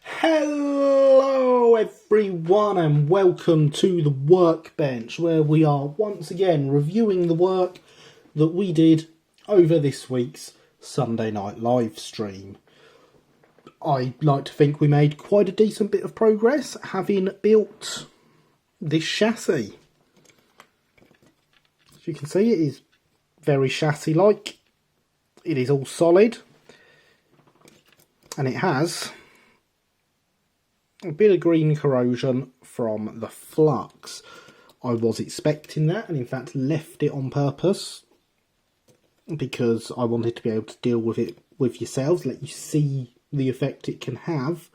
Hello everyone and welcome to the workbench, where we are once again reviewing the work that we did over this week's Sunday night live stream. I like to think we made quite a decent bit of progress having built this chassis. As you can see, it is very chassis-like. It is all solid and it has a bit of green corrosion from the flux. I was expecting that, and in fact left it on purpose because I wanted to be able to deal with it with yourselves, let you see the effect it can have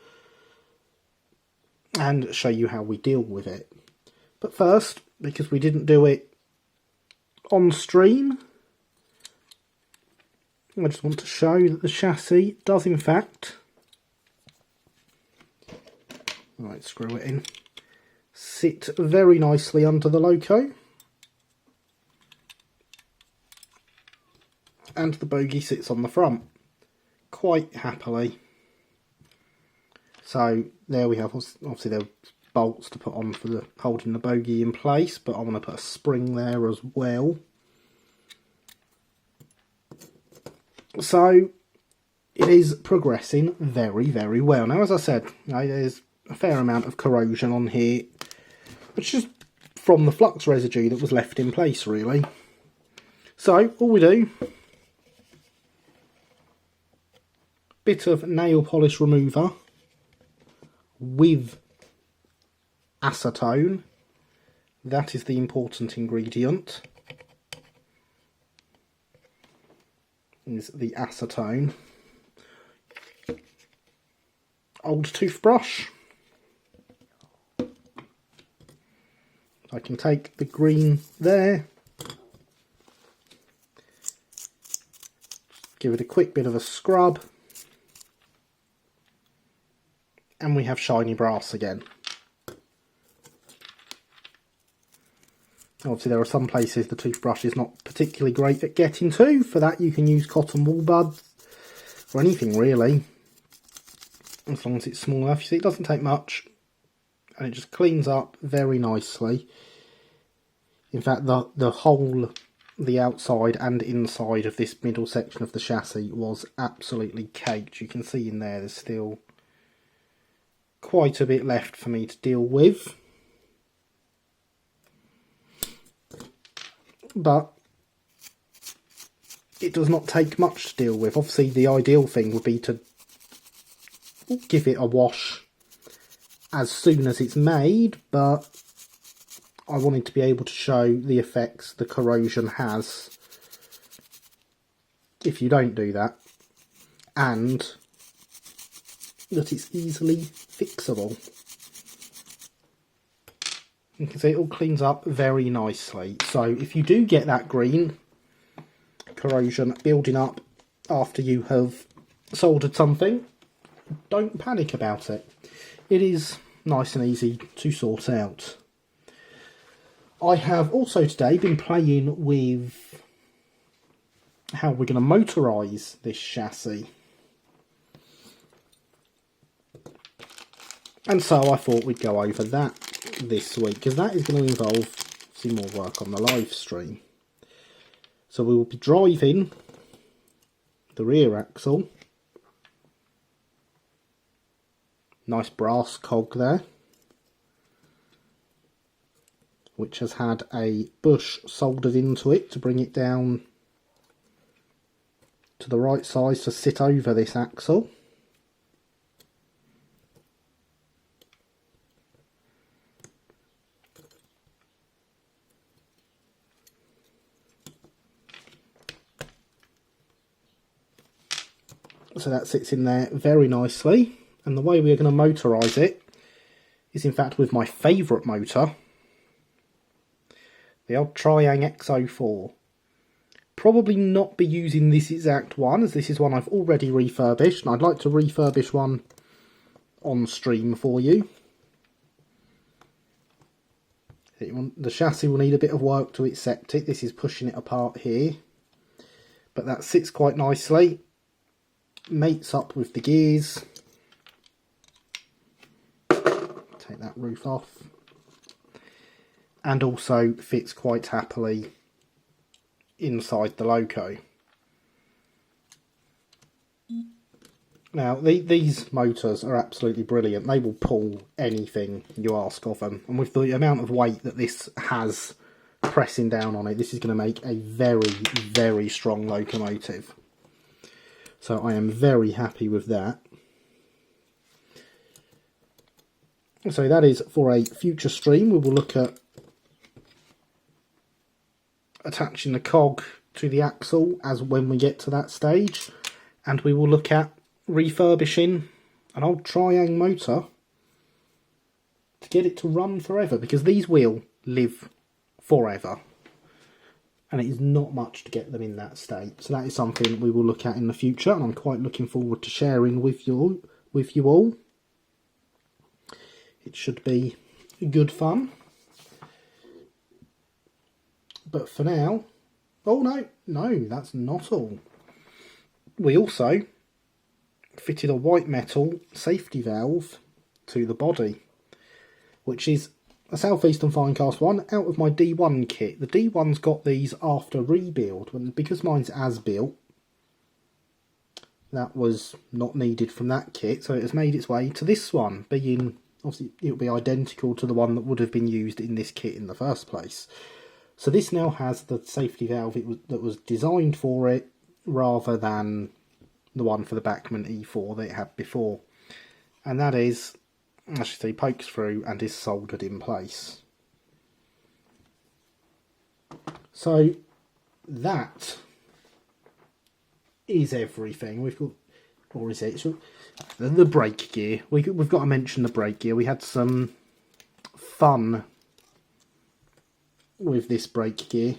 and show you how we deal with it. But first, because we didn't do it on stream, I just want to show that the chassis does in fact, right, screw it in, sit very nicely under the loco, and the bogie sits on the front quite happily. So there we have, obviously there are bolts to put on for the holding the bogie in place, but I want to put a spring there as well. So it is progressing very, very well. Now, as I said, there's a fair amount of corrosion on here, which is from the flux residue that was left in place, really. So all we do, bit of nail polish remover with acetone. That is the important ingredient, is the acetone. Old toothbrush. I can take the green there, give it a quick bit of a scrub, and we have shiny brass again. Obviously there are some places the toothbrush is not particularly great at getting to. For that you can use cotton wool buds, or anything really, as long as it's small enough. You see, it doesn't take much, and it just cleans up very nicely. In fact, the whole, the outside and inside of this middle section of the chassis was absolutely caked. You can see in there's still quite a bit left for me to deal with. But it does not take much to deal with. Obviously the ideal thing would be to give it a wash as soon as it's made, but I wanted to be able to show the effects the corrosion has if you don't do that, and that it's easily fixable. You can see it all cleans up very nicely. So if you do get that green corrosion building up after you have soldered something, don't panic about it. It is nice and easy to sort out. I have also today been playing with how we're going to motorise this chassis. And so I thought we'd go over that this week, because that is going to involve some more work on the live stream. So we will be driving the rear axle. Nice brass cog there, which has had a bush soldered into it to bring it down to the right size to sit over this axle. So that sits in there very nicely, and the way we are going to motorise it is in fact with my favourite motor, the old Triang X04. Probably not be using this exact one, as this is one I've already refurbished, and I'd like to refurbish one on stream for you. The chassis will need a bit of work to accept it. This is pushing it apart here, but that sits quite nicely, mates up with the gears, take that roof off. And also fits quite happily inside the loco. Now, these motors are absolutely brilliant. They will pull anything you ask of them. And with the amount of weight that this has pressing down on it, this is going to make a very, very strong locomotive. So I am very happy with that. So that is for a future stream. We will look at attaching the cog to the axle as when we get to that stage. And we will look at refurbishing an old Triang motor to get it to run forever, because these will live forever and it is not much to get them in that state. So that is something we will look at in the future, and I'm quite looking forward to sharing with you all. It should be good fun. But for now, oh no, that's not all. We also fitted a white metal safety valve to the body, which is a Southeastern Finecast one out of my D1 kit. The D1's got these after rebuild, and because mine's as built, that was not needed from that kit, so it has made its way to this one, being obviously it'll be identical to the one that would have been used in this kit in the first place. So this now has the safety valve that was designed for it, rather than the one for the Bachmann E4 that it had before. And that is, as you see, pokes through and is soldered in place. So that is everything. We've got, or is it? So the brake gear. We've got to mention the brake gear. We had some fun with this brake gear.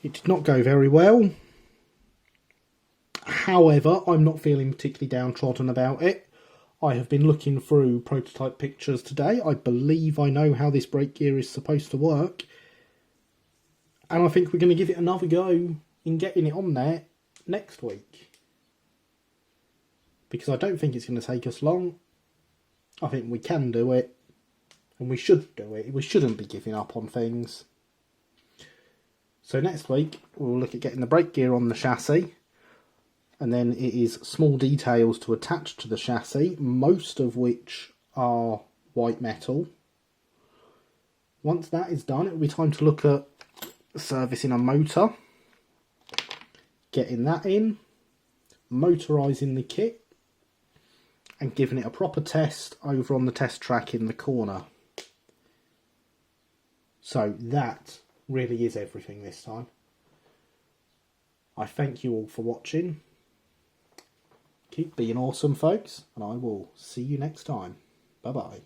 It did not go very well. However, I'm not feeling particularly downtrodden about it. I have been looking through prototype pictures today. I believe I know how this brake gear is supposed to work. And I think we're going to give it another go in getting it on there next week. Because I don't think it's going to take us long. I think we can do it. And we should do it. We shouldn't be giving up on things. So next week, we'll look at getting the brake gear on the chassis. And then it is small details to attach to the chassis, most of which are white metal. Once that is done, it will be time to look at servicing a motor, getting that in, motorising the kit, and giving it a proper test over on the test track in the corner. So that really is everything this time. I thank you all for watching. Keep being awesome, folks, and I will see you next time. Bye-bye.